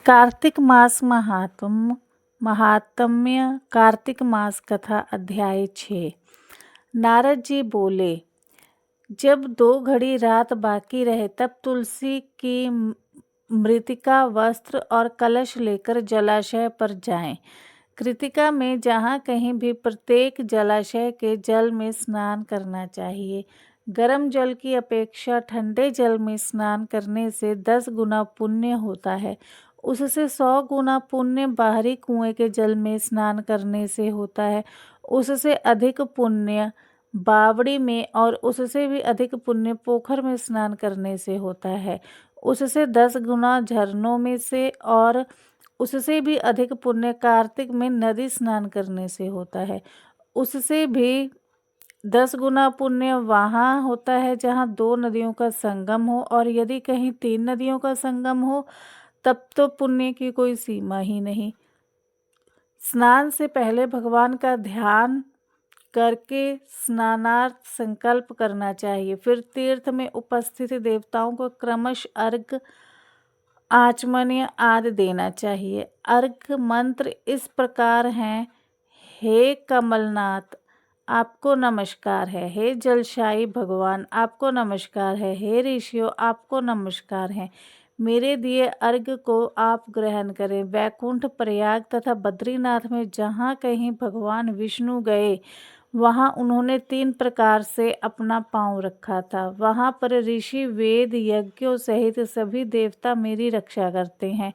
कार्तिक मास महात्म्य। कार्तिक मास कथा अध्याय 6। नारद जी बोले, जब 2 घड़ी रात बाकी रहे तब तुलसी की मृतिका, वस्त्र और कलश लेकर जलाशय पर जाएं। कृतिका में जहाँ कहीं भी प्रत्येक जलाशय के जल में स्नान करना चाहिए। गर्म जल की अपेक्षा ठंडे जल में स्नान करने से 10 गुना पुण्य होता है। उससे 100 गुना पुण्य बाहरी कुएं के जल में स्नान करने से होता है। उससे अधिक पुण्य बावड़ी में और उससे भी अधिक पुण्य पोखर में स्नान करने से होता है। उससे 10 गुना झरनों में से और उससे भी अधिक पुण्य कार्तिक में नदी स्नान करने से होता है। उससे भी 10 गुना पुण्य वहाँ होता है जहाँ 2 नदियों का संगम हो, और यदि कहीं 3 नदियों का संगम हो तब तो पुण्य की कोई सीमा ही नहीं। स्नान से पहले भगवान का ध्यान करके स्नानार्थ संकल्प करना चाहिए। फिर तीर्थ में उपस्थित देवताओं को क्रमश अर्घ्य, आचमन्य आदि देना चाहिए। अर्घ्य मंत्र इस प्रकार हैं: हे कमलनाथ, आपको नमस्कार है। हे जलशाही भगवान, आपको नमस्कार है। हे ऋषियों, आपको नमस्कार है। मेरे दिए अर्घ्य को आप ग्रहण करें। वैकुंठ, प्रयाग तथा बद्रीनाथ में जहाँ कहीं भगवान विष्णु गए वहाँ उन्होंने 3 प्रकार से अपना पांव रखा था। वहाँ पर ऋषि, वेद, यज्ञों सहित सभी देवता मेरी रक्षा करते हैं।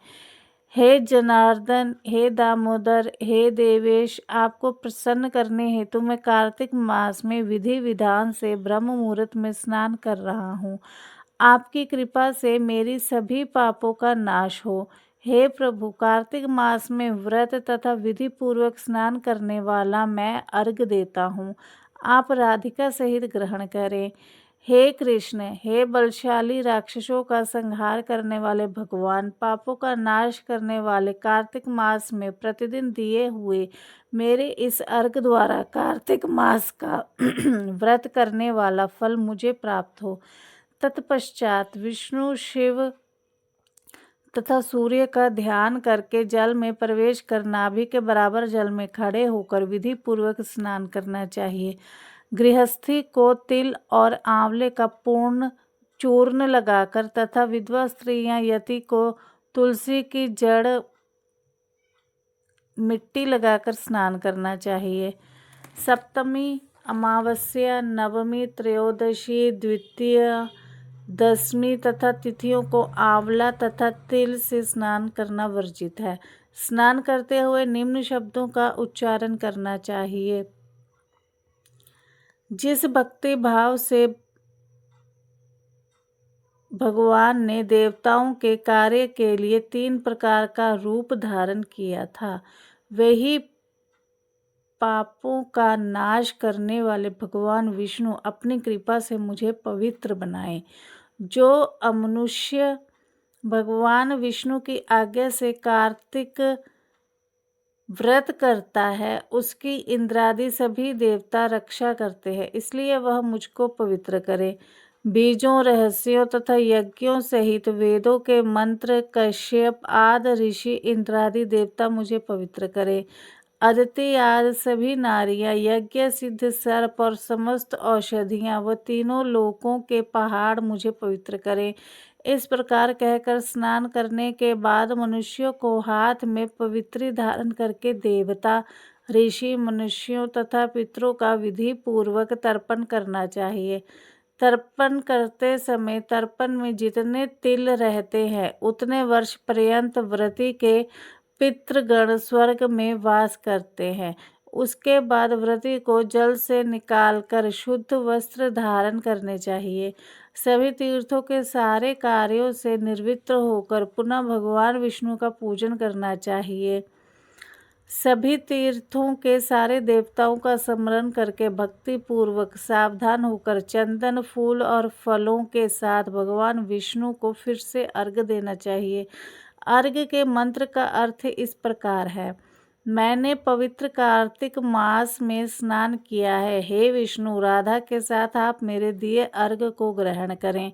हे जनार्दन, हे दामोदर, हे देवेश, आपको प्रसन्न करने हेतु मैं कार्तिक मास में विधि विधान से ब्रह्म मुहूर्त में स्नान कर रहा हूँ। आपकी कृपा से मेरी सभी पापों का नाश हो। हे प्रभु, कार्तिक मास में व्रत तथा विधि पूर्वक स्नान करने वाला मैं अर्घ्य देता हूँ। आप राधिका सहित ग्रहण करें। हे कृष्ण, हे बलशाली राक्षसों का संहार करने वाले भगवान, पापों का नाश करने वाले, कार्तिक मास में प्रतिदिन दिए हुए मेरे इस अर्घ्य द्वारा कार्तिक मास का व्रत करने वाला फल मुझे प्राप्त हो। तत्पश्चात विष्णु, शिव तथा सूर्य का ध्यान करके जल में प्रवेश कर नाभि के बराबर जल में खड़े होकर विधि पूर्वक स्नान करना चाहिए। गृहस्थी को तिल और आंवले का पूर्ण चूर्ण लगाकर तथा विधवा स्त्रियां यति को तुलसी की जड़ मिट्टी लगाकर स्नान करना चाहिए। सप्तमी, अमावस्या, नवमी, त्रयोदशी, द्वितीया, दशमी तथा तिथियों को आंवला तथा तिल से स्नान करना वर्जित है। स्नान करते हुए निम्न शब्दों का उच्चारण करना चाहिए: जिस भक्ति भाव से भगवान ने देवताओं के कार्य के लिए 3 प्रकार का रूप धारण किया था, वही पापों का नाश करने वाले भगवान विष्णु अपनी कृपा से मुझे पवित्र बनाए। जो अमनुष्य भगवान विष्णु की आज्ञा से कार्तिक व्रत करता है उसकी इंद्रादि सभी देवता रक्षा करते हैं, इसलिए वह मुझको पवित्र करे। बीजों, रहस्यों तथा यज्ञों सहित वेदों के मंत्र, कश्यप आदि ऋषि, इंद्रादि देवता मुझे पवित्र करे। अदिति आदि सभी नारियां, यज्ञ सिद्ध सर्प और समस्त औषधियां व तीनों लोकों के पहाड़ मुझे पवित्र करें। इस प्रकार कहकर स्नान करने के बाद मनुष्यों को हाथ में पवित्री धारण करके देवता, ऋषि, मनुष्यों तथा पितरों का विधि पूर्वक तर्पण करना चाहिए। तर्पण करते समय तर्पण में जितने तिल रहते हैं उतने वर्ष पर्यंत व्रती के पितृगण स्वर्ग में वास करते हैं। उसके बाद व्रती को जल से निकालकर शुद्ध वस्त्र धारण करने चाहिए। सभी तीर्थों के सारे कार्यों से निर्वृत्त होकर पुनः भगवान विष्णु का पूजन करना चाहिए। सभी तीर्थों के सारे देवताओं का स्मरण करके भक्ति पूर्वक सावधान होकर चंदन, फूल और फलों के साथ भगवान विष्णु को फिर से अर्घ्य देना चाहिए। अर्घ्य के मंत्र का अर्थ इस प्रकार है: मैंने पवित्र कार्तिक मास में स्नान किया है। हे विष्णु, राधा के साथ आप मेरे दिए अर्घ्य को ग्रहण करें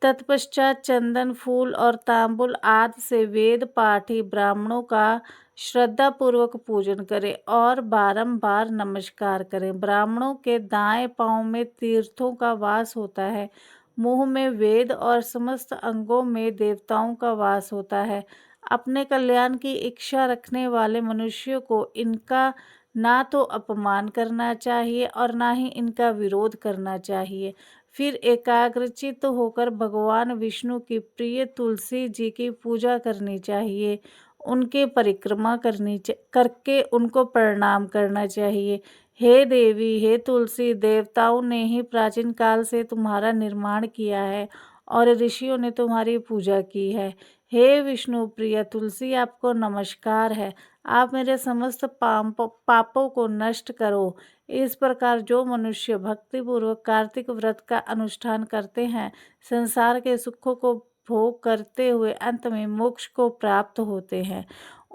तत्पश्चात चंदन, फूल और तांबुल आदि से वेद पाठी ब्राह्मणों का श्रद्धापूर्वक पूजन करें और बारंबार नमस्कार करें। ब्राह्मणों के दाएं पांव में तीर्थों का वास होता है, मुंह में वेद और समस्त अंगों में देवताओं का वास होता है। अपने कल्याण की इच्छा रखने वाले मनुष्यों को इनका ना तो अपमान करना चाहिए और ना ही इनका विरोध करना चाहिए। फिर एकाग्रचित्त होकर भगवान विष्णु की प्रिय तुलसी जी की पूजा करनी चाहिए, उनकी परिक्रमा करके उनको प्रणाम करना चाहिए। हे देवी, हे तुलसी, देवताओं ने ही प्राचीन काल से तुम्हारा निर्माण किया है और ऋषियों ने तुम्हारी पूजा की है। हे विष्णु प्रिय तुलसी, आपको नमस्कार है। आप मेरे समस्त पापों को नष्ट करो। इस प्रकार जो मनुष्य भक्तिपूर्वक कार्तिक व्रत का अनुष्ठान करते हैं, संसार के सुखों को भोग करते हुए अंत में मोक्ष को प्राप्त होते हैं।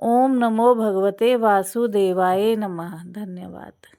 ओम नमो भगवते वासुदेवाय नमः। धन्यवाद।